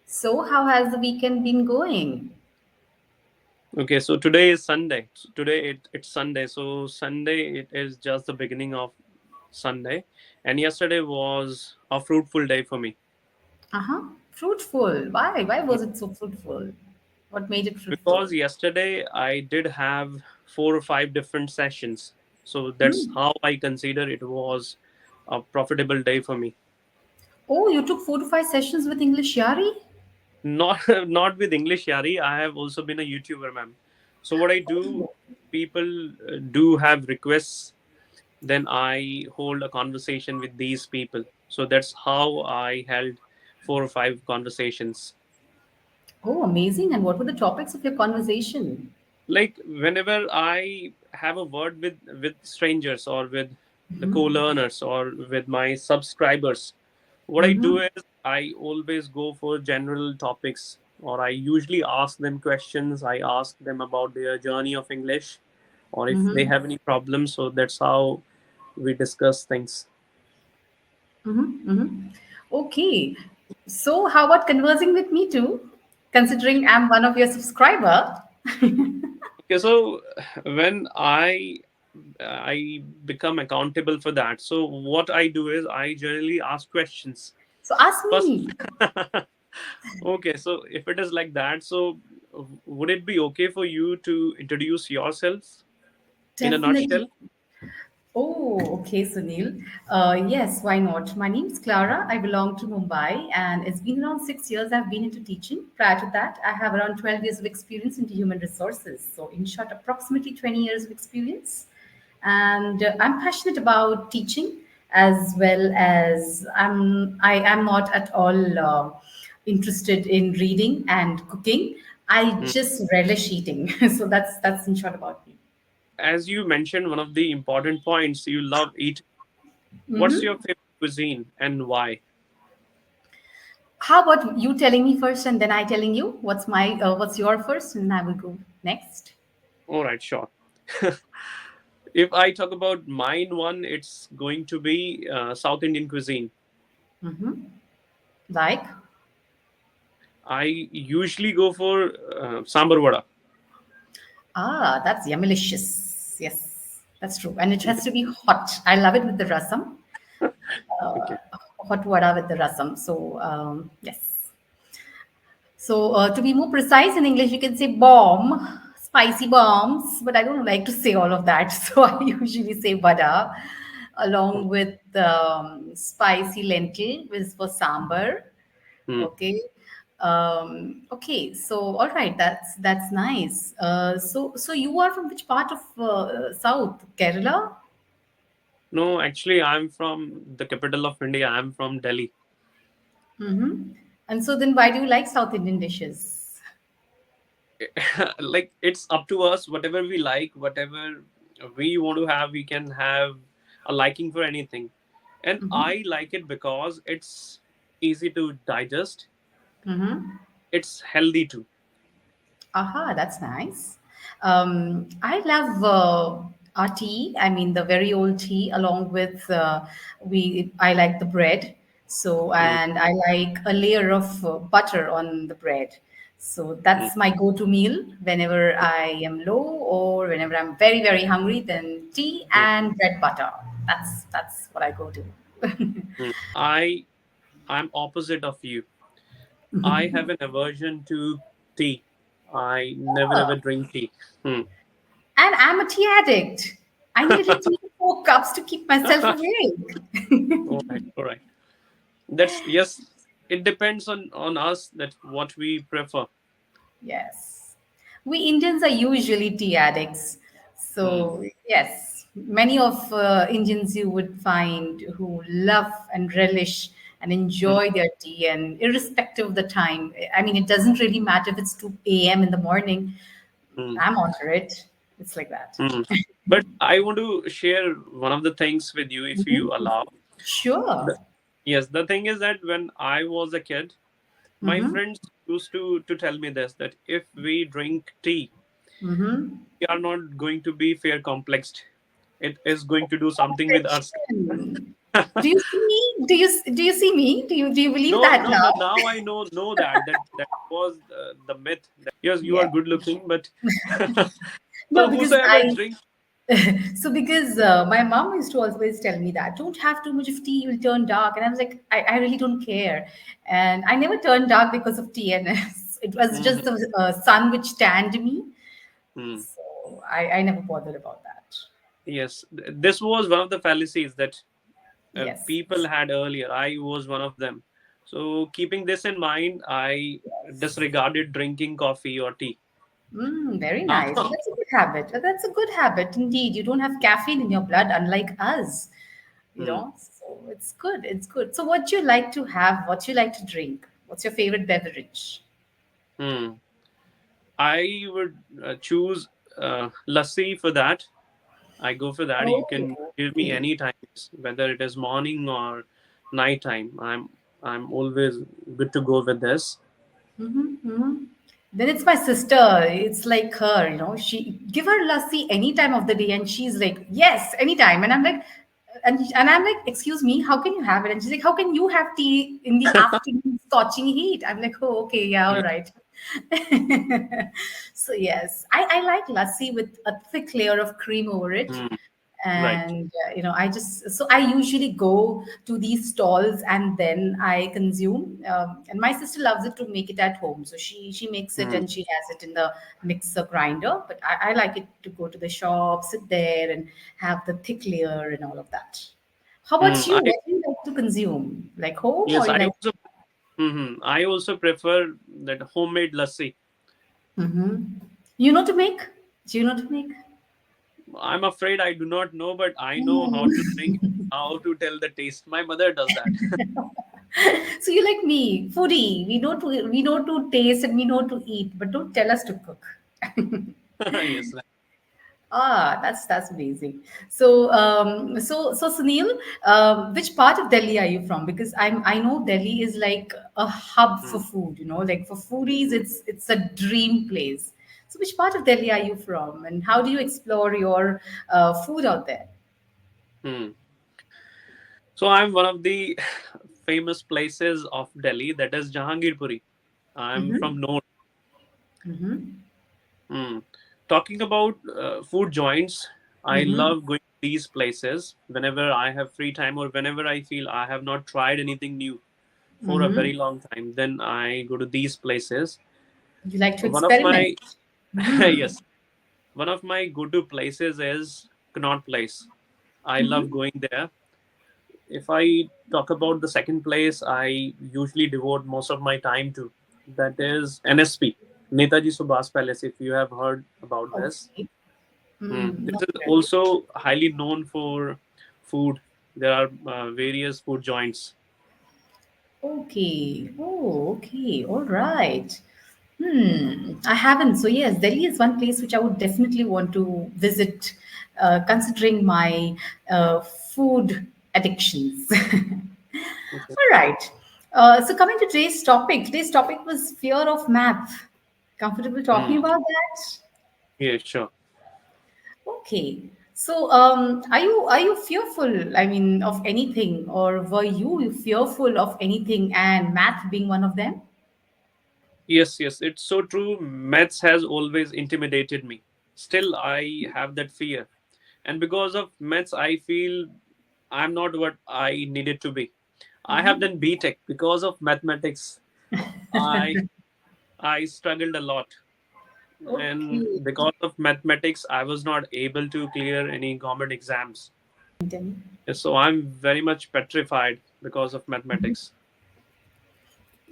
So, how has the weekend been going? Okay, so today is Sunday. Today it's Sunday. So Sunday it is just the beginning of Sunday, and yesterday was a fruitful day for me Uh huh. Fruitful. Why? Why was it so fruitful? What made it fruitful? because yesterday I did have 4 or 5 different sessions. So that's Hmm. how I consider it was a profitable day for me. Oh, you took 4 to 5 sessions with English Yari? Not not with English Yari. I have also been a YouTuber, ma'am. So what I do, Oh. people do have requests, then I hold a conversation with these people. So that's how I held 4 or 5 conversations. Oh, amazing. And what were the topics of your conversation? Like whenever I have a word with strangers or with the co-learners or with my subscribers, what I do Mm-hmm. is I always go for general topics, or I usually ask them questions. I ask them about their journey of English or if they Mm-hmm. have any problems. So that's how we discuss things. Mm-hmm. Mm-hmm. Okay. So, how about conversing with me too? Considering I'm one of your subscriber. Okay, so when I become accountable for that, so what I do is I generally ask questions So, ask first. me. Okay, so if it is like that, so would it be okay for you to introduce yourself in a Definitely. nutshell? Oh, okay, Sunil. Yes, why not? My name is Clara. I belong to Mumbai, and it's been around 6 years I've been into teaching. Prior to that, I have around 12 years of experience into human resources. So, in short, approximately 20 years of experience. And I'm passionate about teaching as well as I am not at all interested in reading and cooking. I Hmm. just relish eating. So that's in short about me. As you mentioned, one of the important points, you love eating. What's your favorite cuisine and why? How about you telling me first and then I telling you what's your first and I will go next. All right, sure. If I talk about mine one, it's going to be South Indian cuisine. Like, I usually go for sambar vada. that's yumilicious. Yes, that's true. And it has to be hot. I love it with the rasam. Okay. Hot vada with the rasam. So yes. So to be more precise in English, you can say bomb, spicy bombs, but I don't like to say all of that. So I usually say vada along with spicy lentil, which is for sambar. Hmm. Okay. Okay. So all right, that's nice. So you are from which part of South Kerala? No, actually, I'm from the capital of India. I'm from Delhi. Mm-hmm. And so then why do you like South Indian dishes? Like it's up to us. Whatever we like, whatever we want to have, we can have a liking for anything. And I like it because it's easy to digest. Mm-hmm. It's healthy too. Aha, that's nice. I love our tea. I mean, the very old tea, along with we. I like the bread. So, Mm, and I like a layer of butter on the bread. So mm, that's my go-to meal whenever I am low or whenever I'm very, very hungry. Then tea mm, and bread butter. That's what I go to. mm. I'm opposite of you. I have an aversion to tea. I never Oh, ever drink tea. Hmm. and I'm a tea addict. I need at least 3 to 4 cups to keep myself awake. All right, all right. That's yes. It depends on us that what we prefer. Yes. We Indians are usually tea addicts. Hmm. So, yes, many of Indians you would find who love and relish and Hmm. enjoy their tea, and irrespective of the time. I mean, it doesn't really matter if it's 2 a.m. in the morning, Hmm. I'm onto it. It's like that. Hmm. But I want to share one of the things with you, if you Mhm. allow. Sure. The, yes, the thing is that when I was a kid, my Mm-hmm. friends used to tell me this, that if we drink tea, Mm-hmm. we are not going to be fair complexed. It is going to do something with us. Obsession. Do you see me? Do you see me? Do you believe No, that no, no. now? Now I know that was the myth. That yes, you Yeah. are good looking, but No, so because whosoever I drink. so because my mom used to always tell me that don't have too much of tea, you'll turn dark. And I was like, I really don't care. And I never turned dark because of TNS. It was just Mhm, the sun which tanned me. mm. So I never bothered about that. Yes, this was one of the fallacies that Yes. people had earlier. I was one of them. So keeping this in mind, I Yes. disregarded drinking coffee or tea. Very Now, nice. Well, that's a good habit. That's a good habit indeed. You don't have caffeine in your blood, unlike us. hmm, So it's good. It's good. So what do you like to have? What do you like to drink? What's your favorite beverage? hmm. I would choose lassi for that. I go for that. You Oh, can give me okay. any times, whether it is morning or night time. I'm always good to go with this. Mm-hmm. Then it's my sister. It's like her, she give her lassi any time of the day, and she's like, yes, anytime. And I'm like, and I'm like, excuse me, how can you have it? And she's like, how can you have tea in the afternoon, scorching heat? I'm like, oh, okay, yeah, all Yeah. right. So yes, I like lassi with a thick layer of cream over it. Hmm, right. And I just so I usually go to these stalls and then I consume, and my sister loves it to make it at home, so she makes it Hmm, and she has it in the mixer grinder, but I like it to go to the shop, sit there and have the thick layer and all of that. How about hmm. you? What do you like to consume, like home, or Yes, you I like? also I also prefer that homemade lassi. Hmm. You know to make? Do you know to make? I'm afraid I do not know, but I know how to drink, how to tell the taste. My mother does that. So you like me, foodie. We know to taste and we know to eat, but don't tell us to cook. Yes. Ah, that's amazing. So Sunil, which part of Delhi are you from? Because I know Delhi is like a hub for Hmm, food. Like for foodies, hmm, it's a dream place. So which part of Delhi are you from, and how do you explore your food out there? hmm. So I'm one of the famous places of Delhi, that is Jahangirpuri. I'm Mm-hmm. from North. Mm-hmm. Hmm. Talking about food joints, I Mm-hmm. love going to these places whenever I have free time or whenever I feel I have not tried anything new for a Mm-hmm. very long time. Then I go to these places. You like to One of experiment. my Mm-hmm. yes, one of my go-to places is Connaught Place. I love Mm-hmm. going there. If I talk about the second place, I usually devote most of my time to. That is NSP, Netaji Subhas Palace. If you have heard about this, Okay. This Not is really. also highly known for food. There are various food joints. Okay. Oh, okay. All right. I haven't. So yes, Delhi is one place which I would definitely want to visit, considering my food addictions. Okay. All right. So coming to today's topic was fear of math. Comfortable talking Hmm. about that? Yeah, sure. Okay. So, are you fearful? I mean, of anything, or were you fearful of anything, and math being one of them? Yes, yes, it's so true. Maths has always intimidated me. Still, I have that fear. And because of maths, I feel I'm not what I needed to be. I have done BTech because of mathematics. I I struggled a lot. And Okay. because of mathematics, I was not able to clear any government exams. Then- So I'm very much petrified because of mathematics.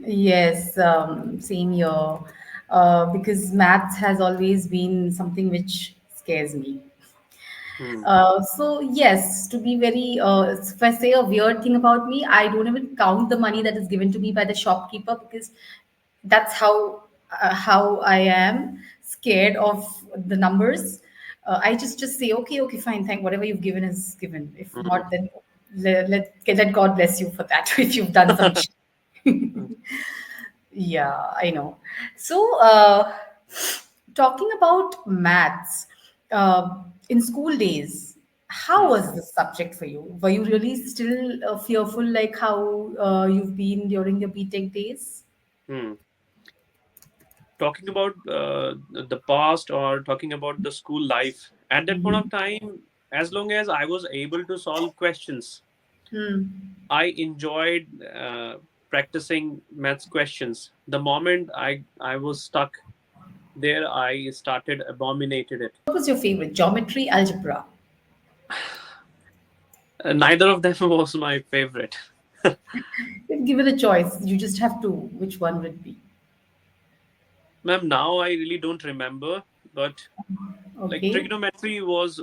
Yes, same here. Because maths has always been something which scares me. Hmm. So yes, to be very, if I say a weird thing about me, I don't even count the money that is given to me by the shopkeeper, because that's how I am scared of the numbers. I just say, okay, okay, fine, thank whatever you've given is given. If Hmm. not, then let God bless you for that if you've done some. Yeah, I know. So, talking about maths, in school days, How Hmm. was this subject for you? Were you really still fearful, like how you've been during your BTech days? Hmm. Talking about the past or talking about the school life, at that point of time, as long as I was able to solve questions, Hmm. I enjoyed practicing maths questions. The moment I was stuck there, I started abominated it. What was your favorite? Geometry, algebra? Neither of them was my favorite. If given a choice, you just have to. Which one would be? Ma'am, now I really don't remember, but like Okay. trigonometry was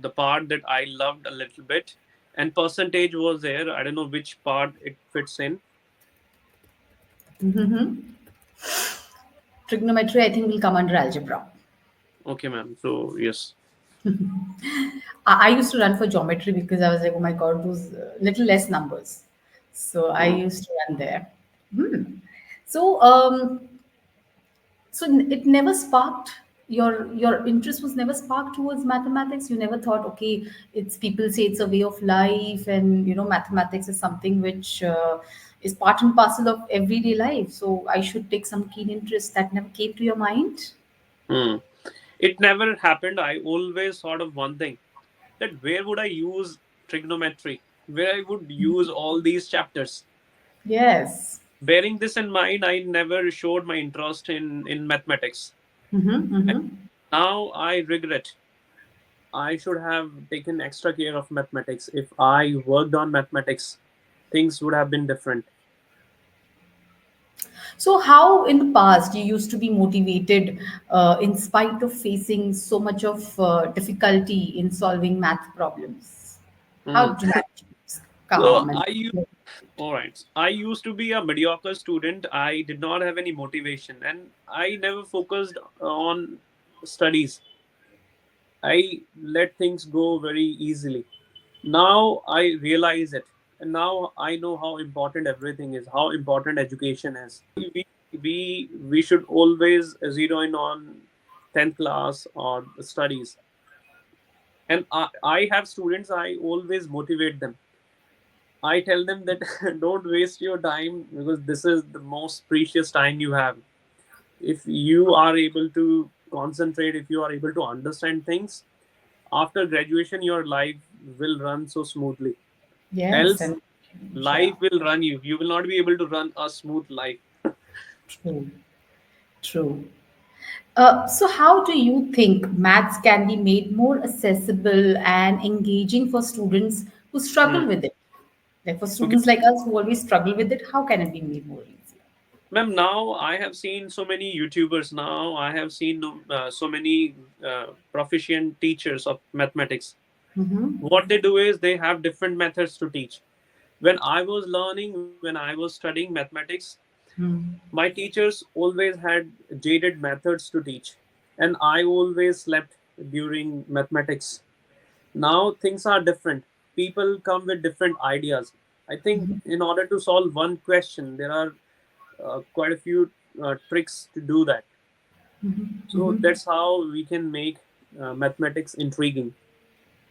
the part that I loved a little bit, and percentage was there. I don't know which part it fits in. Trigonometry, I think, will come under algebra. Okay, ma'am. So yes. I used to run for geometry because I was like, oh my god, those little less numbers. So I Hmm. used to run there. So it never sparked your interest was never sparked towards mathematics. You never thought, okay, it's people say it's a way of life, and mathematics is something which is part and parcel of everyday life. So I should take some keen interest. That never came to your mind? Hmm. It never happened. I always thought of one thing, that where would I use trigonometry? Where I would use all these chapters. Yes. Bearing this in mind, I never showed my interest in mathematics. Mm-hmm, And mm-hmm. now I regret. I should have taken extra care of mathematics. If I worked on mathematics, things would have been different. So, how in the past you used to be motivated in spite of facing so much of difficulty in solving math problems? How Hmm. did you manage to stay So calm and all right. I used to be a mediocre student. I did not have any motivation, and I never focused on studies. I let things go very easily. Now I realize it, and now I know how important everything is, how important education is. We should always zero in on 10th class or studies. And I have students, I always motivate them. I tell them that don't waste your time, because this is the most precious time you have. If you are able to concentrate, if you are able to understand things, after graduation, your life will run so smoothly. yes, Else, and life yeah, will run you. You will not be able to run a smooth life. true, true. So, how do you think maths can be made more accessible and engaging for students who Hmm. struggle with it? Like for Okay. students like us who always struggle with it, how can it be made more easier? Ma'am, now I have seen so many YouTubers. Now I have seen so many proficient teachers of mathematics. What they do is they have different methods to teach. When I was learning, when I was studying mathematics, Hmm. my teachers always had jaded methods to teach, and I always slept during mathematics. Now things are different. People come with different ideas. I think in order to solve one question, there are quite a few tricks to do that. So that's how we can make mathematics intriguing,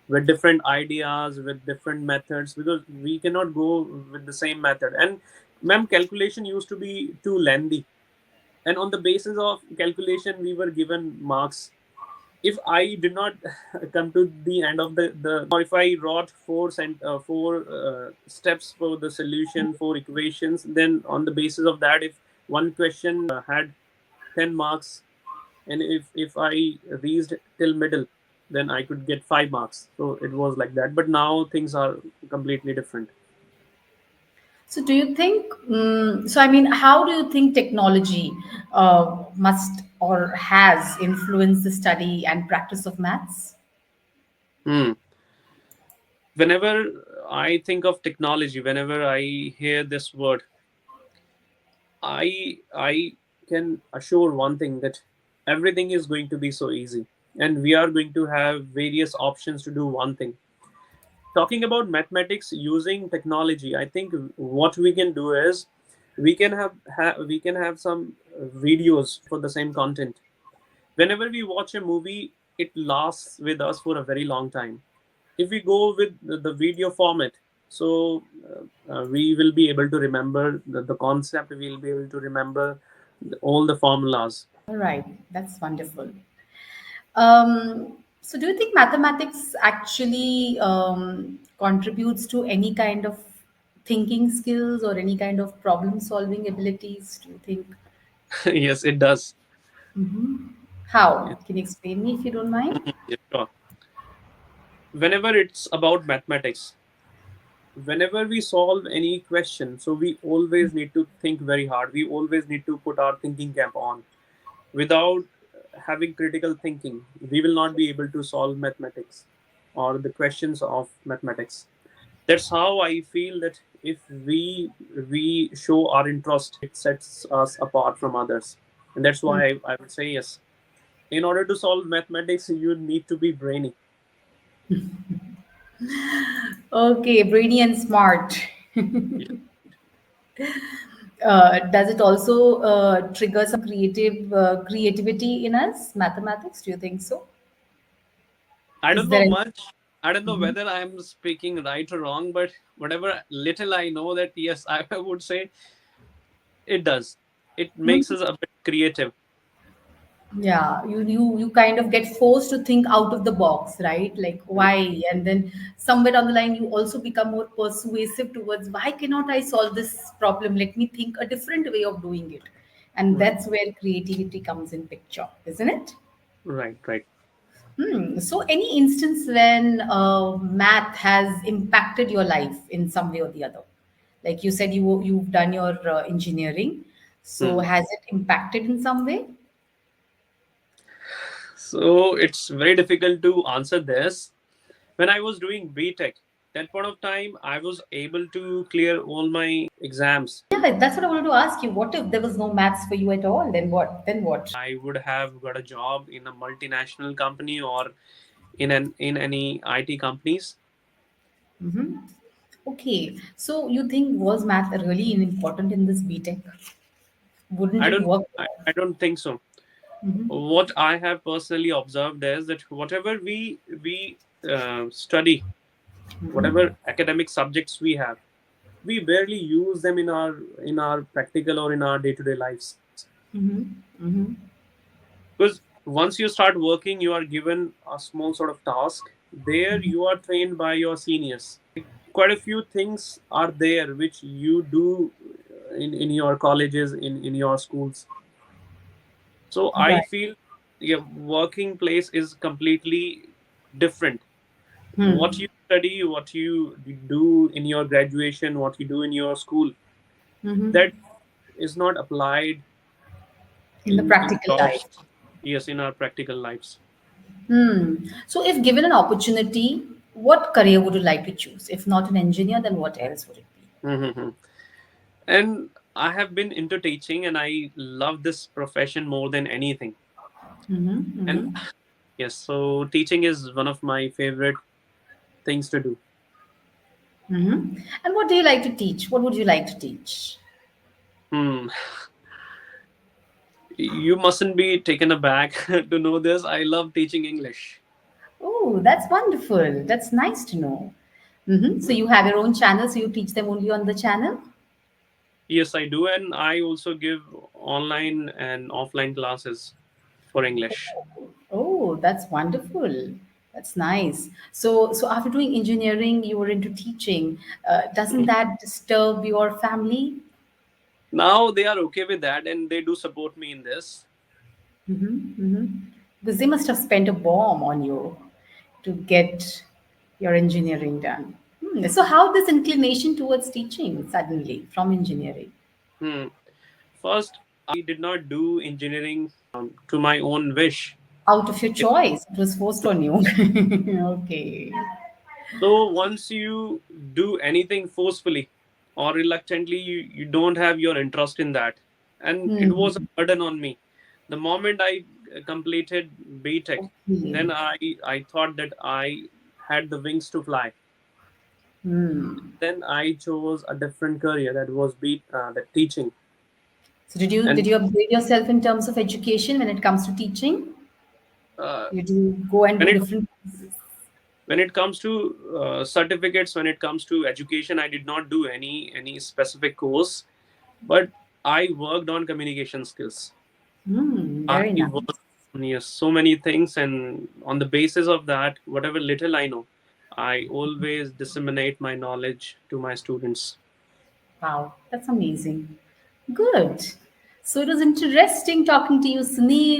with different ideas, with different methods, because we cannot go with the same method. And ma'am, calculation used to be too lengthy, and on the basis of calculation we were given marks. If I did not come to the end of the or if I wrote four steps for the solution, four equations, then on the basis of that, if one question had 10 marks, and if I reached till middle, then I could get 5 marks. So it was like that, but now things are completely different. So, do you think? So, I mean, how do you think technology must or has influenced the study and practice of maths? Hmm. Whenever I think of technology, whenever I hear this word, I can assure one thing, that everything is going to be so easy, and we are going to have various options to do one thing. Talking about mathematics using technology, I think what we can do is we can have some videos for the same content. Whenever we watch a movie, it lasts with us for a very long time. if we go with the video format, so we will be able to remember the concept, we will be able to remember all the formulas. All right, that's wonderful. So, do you think mathematics actually contributes to any kind of thinking skills or any kind of problem solving abilities? Do you think? Yes, it does. How? Yes. Can you explain me if you don't mind? Yes, sure. Whenever it's about mathematics, whenever we solve any question, so we always need to think very hard, we always need to put our thinking cap on. Without having critical thinking, we will not be able to solve mathematics or the questions of mathematics. That's how I feel that if we show our interest, it sets us apart from others. And that's why I would say yes, in order to solve mathematics you need to be brainy. Okay, brainy and smart. Yeah. Does it also trigger some creativity in us? Mathematics? Do you think so? I Is don't there know any? much. I don't know whether I'm speaking right or wrong, but whatever little I know, that yes, I would say it does. It makes us a bit creative. Yeah, you kind of get forced to think out of the box, right? Like why? And then somewhere down the line, you also become more persuasive towards why cannot I solve this problem? Let me think a different way of doing it, and Right, that's where creativity comes in picture, isn't it? right, right. So, any instance when math has impacted your life in some way or the other? Like you said, you've done your engineering, so Hmm. has it impacted in some way? So it's very difficult to answer this. When I was doing BTech, that point of time, I was able to clear all my exams. Yeah, that's what I wanted to ask you. What if there was no maths for you at all? Then what? Then what? I would have got a job in a multinational company or in any IT companies. Okay, so you think was math really important in this BTech? Wouldn't I it don't work? I don't think so. What I have personally observed is that whatever we study, whatever academic subjects we have, we barely use them in our practical or in our day to day lives. Because once you start working, you are given a small sort of task. There, you are trained by your seniors. Quite a few things are there which you do in your colleges, in your schools. So I Right. feel your working place is completely different. What Hmm. you study, what you do in your graduation, what you do in your school, that is not applied In the in practical life. jobs. Yes, in our practical lives. So, if given an opportunity, what career would you like to choose? If not an engineer, then what else would it be? Mhm. And I have been into teaching, and I love this profession more than anything. And yes, so teaching is one of my favorite things to do. And what do you like to teach? What would you like to teach? Hmm. You mustn't be taken aback to know this. I love teaching English. Oh, that's wonderful. That's nice to know. So you have your own channel, so you teach them only on the channel? Yes, I do, and I also give online and offline classes for English. Oh, that's wonderful. That's nice. So after doing engineering, you were into teaching. Doesn't Mhm. that disturb your family? Now they are okay with that, and they do support me in this. Because they must have spent a bomb on you to get your engineering done. So how this inclination towards teaching suddenly from engineering? Hmm. First, I did not do engineering to my own wish. Out of your It, choice, it was forced on you. Okay. so once you do anything forcefully or reluctantly, you don't have your interest in that, and it was a burden on me. The moment I completed BTech, Okay. then I thought that I had the wings to fly. Then I chose a different career, that was the teaching. So did And you upgrade yourself in terms of education when it comes to teaching? uh, You do go and when do it different courses. When it comes to certificates, when it comes to education, I did not do any specific course, but I worked on communication skills. I Very nice. worked on, yes, so many things, and on the basis of that, whatever little I know, I always disseminate my knowledge to my students. Wow, that's amazing. Good. So it was interesting talking to you, Sunil.